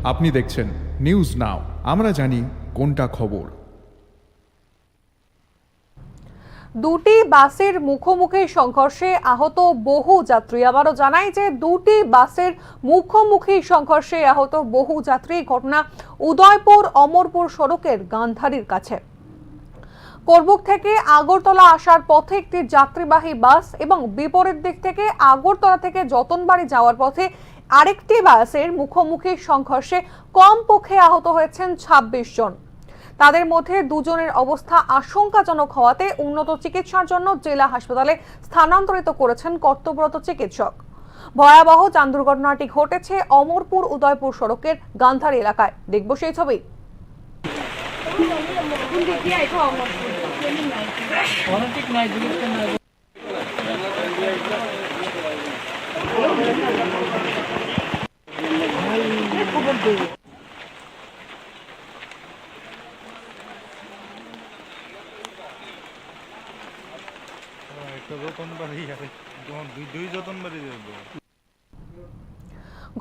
আপনি দেখছেন news now, আমরা জানি কোনটা খবর। দুটি বাসের মুখোমুখি সংঘর্ষে আহত বহু যাত্রী। আবারও জানাই যে দুটি বাসের মুখোমুখি সংঘর্ষে আহত বহু যাত্রী। ঘটনা উদয়পুর অমরপুর সড়কের গান্ধারীর কাছে। করবুক থেকে আগরতলা আসার পথে একটি যাত্রীবাহী বাস এবং বিপরীত দিক থেকে আগরতলা থেকে যতনবাড়ি যাওয়ার পথে আরেকটি বাসের মুখোমুখি সংঘর্ষে কমপক্ষে আহত হয়েছেন ২৬ জন। তাদের মধ্যে দুজনের অবস্থা আশঙ্কাজনক হওয়াতে উন্নত চিকিৎসার জন্য জেলা হাসপাতালে স্থানান্তরিত করেছেন কর্তব্যরত চিকিৎসক। ভয়াবহ যান দুর্ঘটনাটি ঘটেছে অমরপুর উদয়পুর সড়কের গান্ধারী এলাকায়। দেখব সেই ছবি।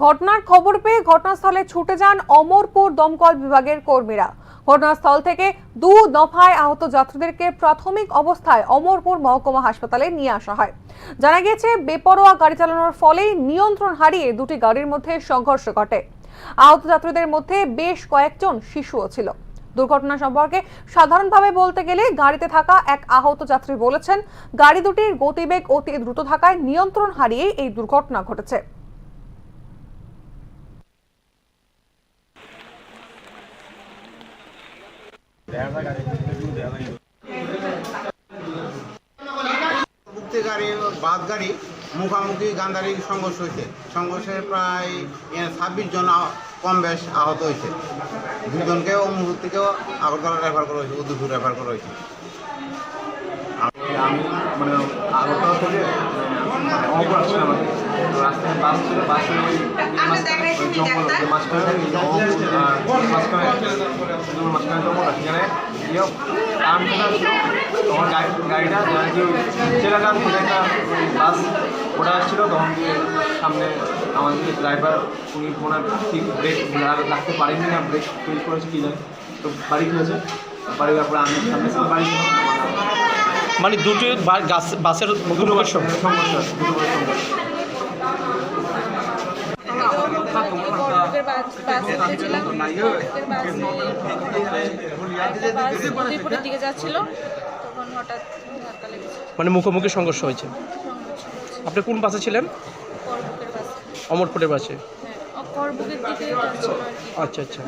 ঘটনার খবর পেয়ে ঘটনাস্থলে ছুটে যান অমরপুর দমকল বিভাগের কর্মীরা। ঘটনাস্থল থেকে দু দফায় আহত যাত্রীদেরকে প্রাথমিক অবস্থায় অমরপুর মহকুমা হাসপাতালে নিয়ে আসা হয়। জানা গিয়েছে বেপরোয়া গাড়ি চালানোর ফলে নিয়ন্ত্রণ হারিয়ে দুটি গাড়ির মধ্যে সংঘর্ষ ঘটে। আহত যাত্রীদের মধ্যে বেশ কয়েকজন শিশুও ছিল। দুর্ঘটনা সম্পর্কে সাধারণভাবে বলতে গেলে গাড়িতে থাকা এক আহত যাত্রী বলেছেন, গাড়ি দুটির গতিবেগ অতি দ্রুত থাকায় নিয়ন্ত্রণ হারিয়ে এই দুর্ঘটনা ঘটেছে। বাস গাড়ি মুখোমুখি গান্ধারী সংঘর্ষ হয়েছে। সংঘর্ষে প্রায় ২৬ জন কম বেশ আহত হয়েছে। দুজনকে অমরপুর থেকেও আগরতলা রেফার করা হয়েছে, উদয়পুর রেফার করা হয়েছে। আমি মানে আগরতলা থেকে অমরপুর আসছিলাম। রাস্তায় বাস ছিল, বাসের ওই মাঝখানে জঙ্গল আছে, সেখানে গিয়েও টার্ন ছিল। তখন গাড়িটা সেলাকান থেকে একটা বাস ওটা আসছিল। তখন দিয়ে সামনে আমাদের ড্রাইভার উনি ওনার ঠিক ব্রেক রাখতে পারেননি, না ব্রেক ফেল করেছে কি জানি, তো বাড়ি ফিরেছে। বাড়ি যাওয়ার পরে আমি সামনে ছিল, বাড়ি ছিল। মানে দুটো বাসের মুখোমুখি সমস্যা দিকে যাচ্ছিল, তখন হঠাৎ ধাক্কা লেগেছে। মানে মুখোমুখি সংঘর্ষ হয়েছে। আপনি কোন বাসে ছিলেন? করবুকের বাসে। অমরপুরের বাসে। করবুকের দিকে যাচ্ছিল আর কি। আচ্ছা আচ্ছা।